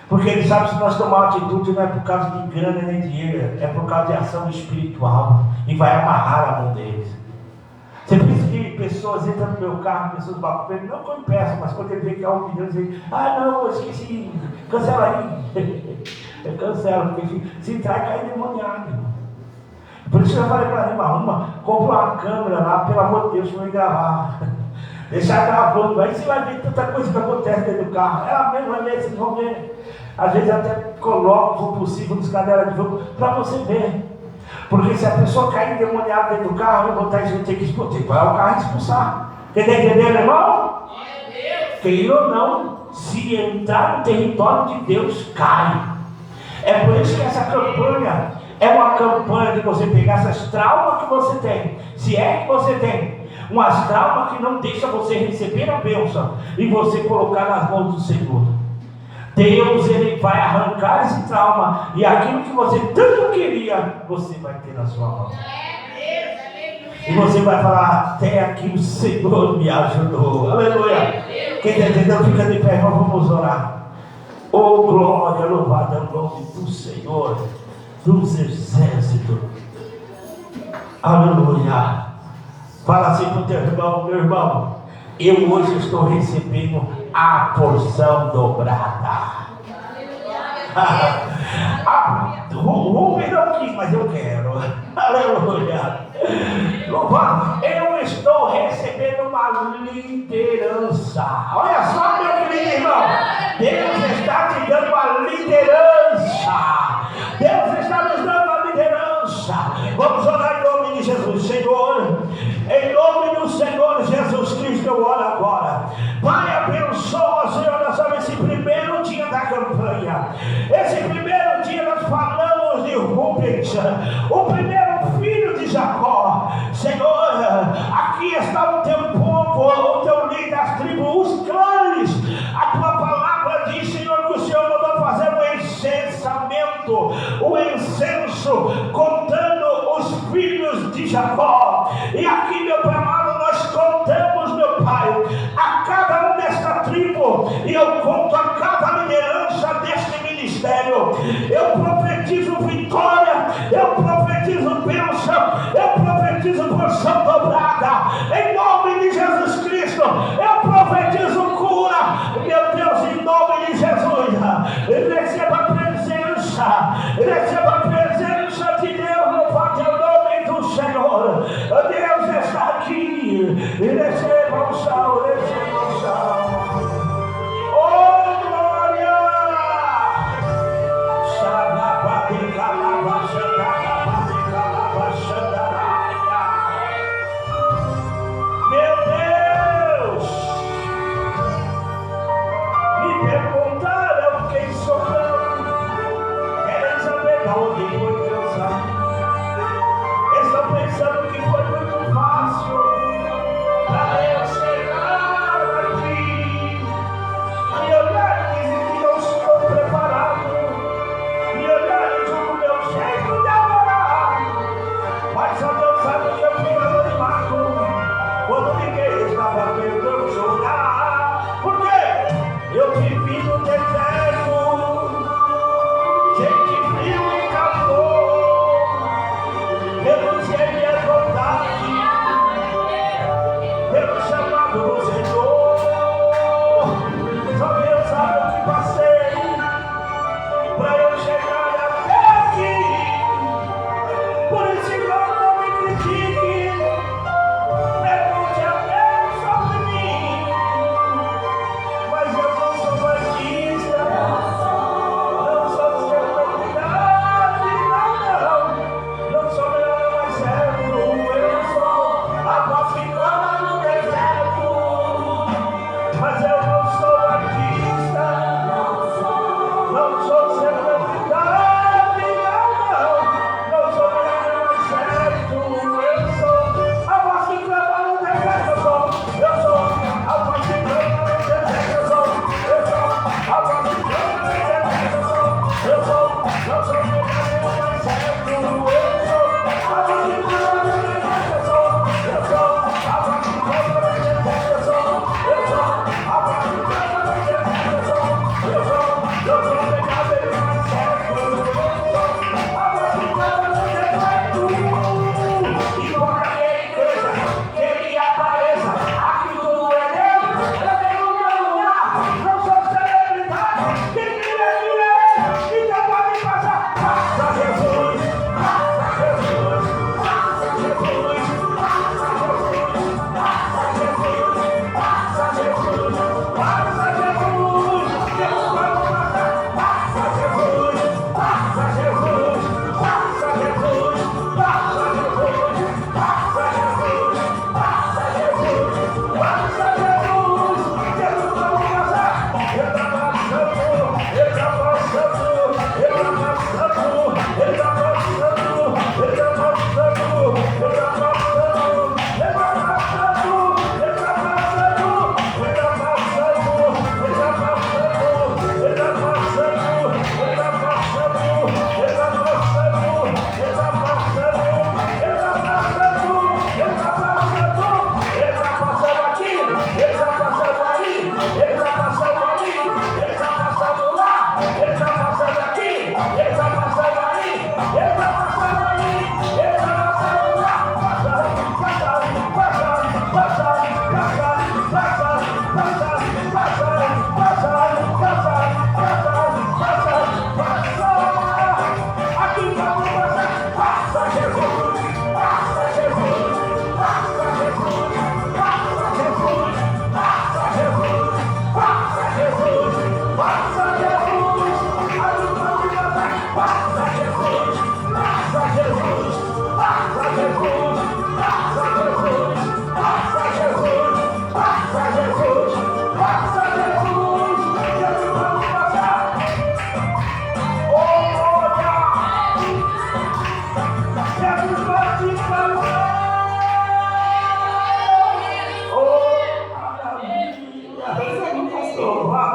Porque ele sabe que se nós tomarmos atitude não é por causa de grana nem dinheiro, é por causa de ação espiritual, e vai amarrar a mão deles. Você pensa que pessoas entram no meu carro, pessoas batem, não que eu peço, mas quando ele vê que é um milhão, ele diz, não, eu esqueci, cancela aí. Eu cancelo, porque se entrar, cai endemoniado. Por isso que eu falei para ele, arruma, compra uma câmera lá, pelo amor de Deus, para eu gravar. Deixar gravando, aí você vai ver tanta coisa que acontece dentro do carro. Ela mesmo vai ver, vocês vão ver. Às vezes até coloca, se for possível, nos cadelas de jogo, para você ver. Porque se a pessoa cair endemoniada dentro do carro, eu vou estar dizendo que tem que expulsar, vai o carro expulsar. Quem está entendendo, irmão? Queira ou não, se entrar no território de Deus, cai. É por isso que essa campanha é uma campanha de você pegar essas traumas que você tem, se é que você tem, umas traumas que não deixam você receber a bênção e você colocar nas mãos do Senhor. Deus, Ele vai arrancar esse trauma e aquilo que você tanto queria, você vai ter na sua mão. E você vai falar, até aqui o Senhor me ajudou. Aleluia. Quem está entendendo, fica de pé, vamos orar. Oh, glória, louvado é o nome do Senhor, dos exércitos. Aleluia. Fala assim para o teu irmão, meu irmão, eu hoje estou recebendo a porção dobrada. Rubem não quis, mas eu quero. Aleluia. Louvado. Eu estou recebendo uma liderança. Olha só, meu querido irmão. Deus está te dando uma liderança. Deus está nos dando uma liderança. Vamos orar em nome de Jesus. Senhor, em nome do Senhor Jesus Cristo, eu oro agora. Pai, abençoa, Senhor, esse primeiro dia da campanha. Esse primeiro dia nós falamos de Rubens, o primeiro filho de Jacó. Senhor, aqui está o teu povo, o teu líder das tribos, os clãs. A tua palavra diz, Senhor, que o Senhor mandou fazer um incensamento, um incenso, contando os filhos de Jacó. E aqui, meu Pai amado, nós contamos, meu Pai, a cada um desta tribo, e eu conto a cada liderança deste ministério. Eu profetizo vitória, eu profetizo bênção, eu profetizo porção dobrada, em nome de Jesus Cristo. Eu profetizo cura, meu Deus, em nome de Jesus. Receba a presença de Deus, louvado é o nome do Senhor. Deus está aqui, receba o sal, receba o sal. Oh, glória! Meu Deus! Me perguntaram quem sou eu, querem saber de onde foi cansado. Estão pensando que foi muito fácil para eu chegar aqui. Me olhar e dizem que não estou preparado. Me olhar e dizer o meu jeito de adorar. Mas só Deus sabe que eu fui animado quando ninguém estava vendo eu chorar. Por quê? Eu vivi no deserto. Gente frio e calor. Renunciei minha vontade pelo chamado do Senhor. Só Deus sabe o que passei para eu chegar até aqui. Por isso, irmão, não me critique. Pergunte a Deus sobre mim. Mas eu não sou artista, não sou celebridade, não sou melhor mais certo. Eu sou a voz que clama no deserto. Mas eu não sou artista,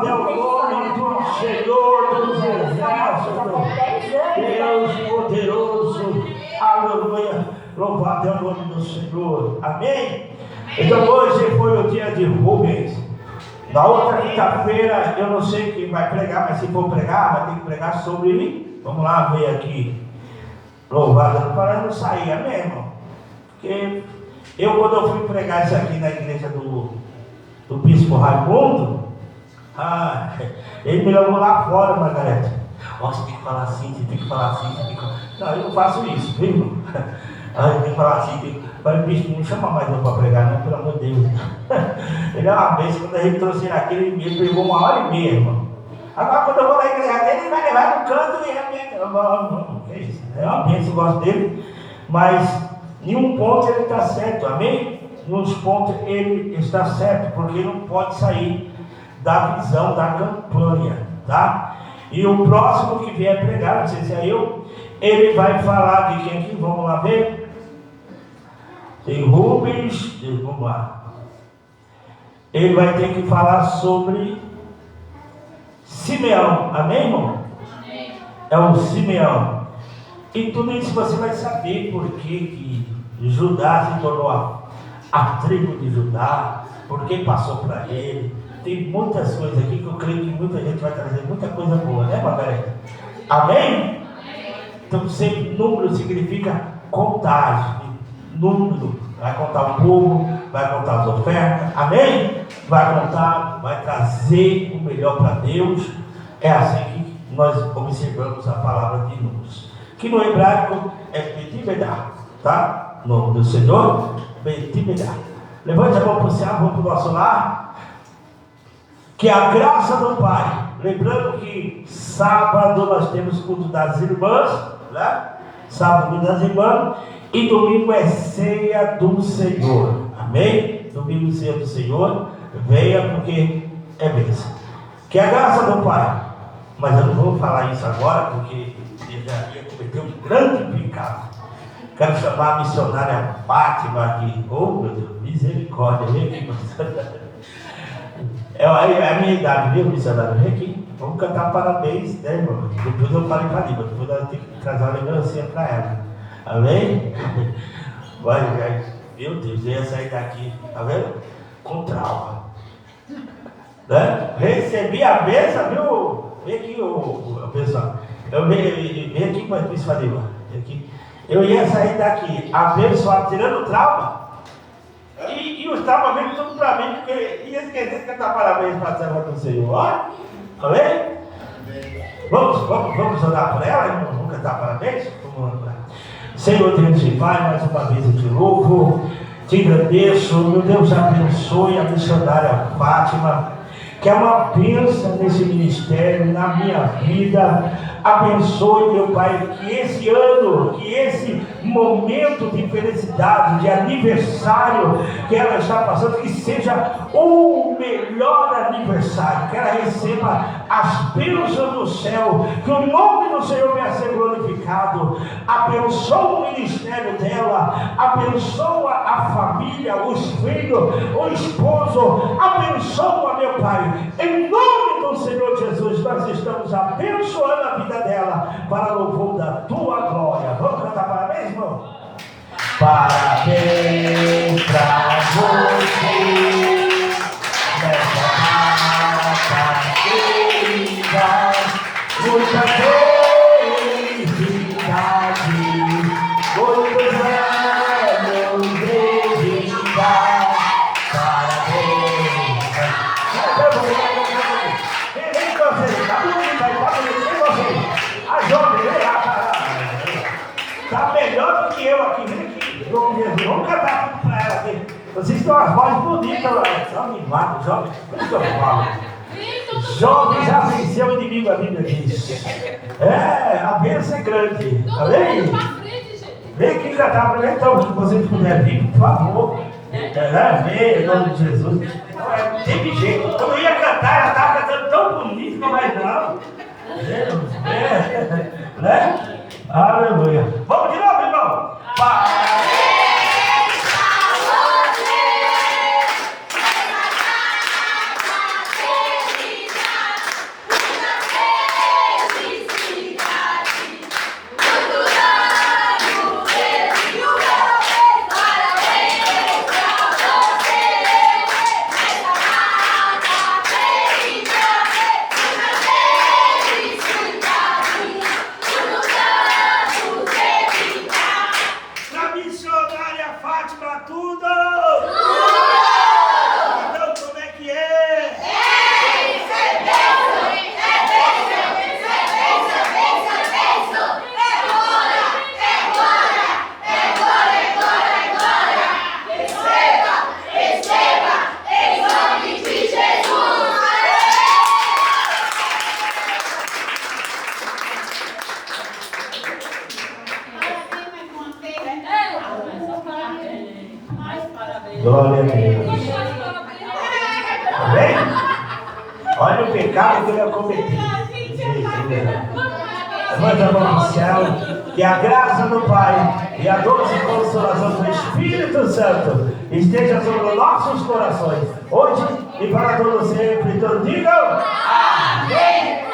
é o nome do Senhor dos Exércitos. Deus poderoso. Aleluia. Louvado é o nome do Senhor. Amém? Então hoje foi o dia de Rubens. Na outra quinta-feira, eu não sei quem vai pregar, mas se for pregar, vai ter que pregar sobre ele. Vamos lá ver aqui. Louvado, para não sair, amém, irmão? Porque quando eu fui pregar isso aqui na igreja do Bispo Raimundo, ele me levou lá fora, Margarete. Você tem que falar assim, você tem que falar assim, você tem que falar... Não, eu não faço isso, viu, irmão? Eu tenho que falar assim, para o bispo, não chama mais eu para pregar, não, pelo amor de Deus. Ele é uma vez, quando a gente trouxe ele aqui, ele pegou 1h30, irmão. Agora, quando eu vou na igreja dele, ele vai levar no canto e é isso. É uma bênção, eu gosto dele, mas em um ponto ele está certo, amém? Em uns pontos ele está certo, porque não pode sair da visão da campanha, tá? E o próximo que vier pregar, não sei se é eu, ele vai falar de quem aqui, vamos lá ver. Tem Rubens, vamos lá. Ele vai ter que falar sobre Simeão, amém, irmão? Amém. É o Simeão. E tudo isso você vai saber por que Judá se tornou a tribo de Judá, por que passou para ele. Tem muitas coisas aqui que eu creio que muita gente vai trazer muita coisa boa, né, Margareta? Amém? Então, sempre número significa contagem. Número, vai contar o povo, vai contar as ofertas, amém? Vai contar, vai trazer o melhor para Deus. É assim que nós observamos a palavra de números, que no hebraico é Betibedá, tá? O nome do Senhor, Betibedá. Levante a mão para o céu, vamos para o nosso lar. Que a graça do Pai, lembrando que sábado nós temos culto das irmãs, né? Sábado das irmãs, e domingo é ceia do Senhor, amém? Domingo ceia do Senhor, venha porque é bênção. Que a graça do Pai, mas eu não vou falar isso agora porque eu já ia cometer um grande pecado. Quero chamar a missionária Fátima aqui. Oh, meu Deus, misericórdia, vem aqui. É a minha idade, viu, missionária? Vem aqui, vamos cantar parabéns, né, irmão? Depois eu falo para a Líbia, depois ela tem que trazer uma lembrancinha para ela. Amém? Vai, meu Deus, eu ia sair daqui, tá vendo? Com trauma. Né? Recebi a bênção, viu? Vem aqui, o pessoal. Vem aqui, mas Bispo aqui. Eu ia sair daqui abençoado, tirando o trauma. E os traumas vêm tudo para mim, porque ia esquecer de cantar parabéns para a serva do Senhor. Ó, amém? Vamos orar por ela, irmão? Vamos cantar parabéns? Vamos orar. Senhor Deus e Pai, mais uma vez eu te louvo, te agradeço, meu Deus, abençoe a missionária Fátima, que é uma bênção nesse ministério, na minha vida. Abençoe, meu Pai, que esse ano, que esse momento de felicidade, de aniversário que ela está passando, que seja o melhor aniversário, que ela receba as bênçãos do céu, que o nome do Senhor venha a ser glorificado. Abençoa o ministério dela, abençoa a família, os filhos, o esposo, abençoa, meu Pai, em nome do Senhor Jesus. Nós estamos abençoando a vida dela para louvor da tua glória. Vamos cantar parabéns, irmão? Parabéns pra você nessa data querida, muita felicidade, muitos anos de vida. Parabéns. Vem com você, tá bonito aí, tá bonito, vem você. A jovem, vem lá, tá melhor do que eu aqui, vem aqui. Vamos cantar tudo pra ela aqui. Vocês têm umas vozes bonitas, são animados, jovens. Por isso que eu falo. Jovem já venceu o inimigo, a Bíblia diz. É, a bênção é grande. Amém? Vem aqui cantar pra mim, então, se vocês puderem vir, por favor. Vem, em nome de Jesus. Não, teve jeito. Quando eu ia cantar, ela estava cantando tão bonito, mas não. Né? Aleluia. Vamos de novo, irmão. Parabéns a você. Glória a Deus. Amém? Olha o pecado que eu cometi. Levanta a mão no céu. Que a graça do Pai e a doce consolação do Espírito Santo esteja sobre nossos corações, hoje e para todos sempre. Então digam amém.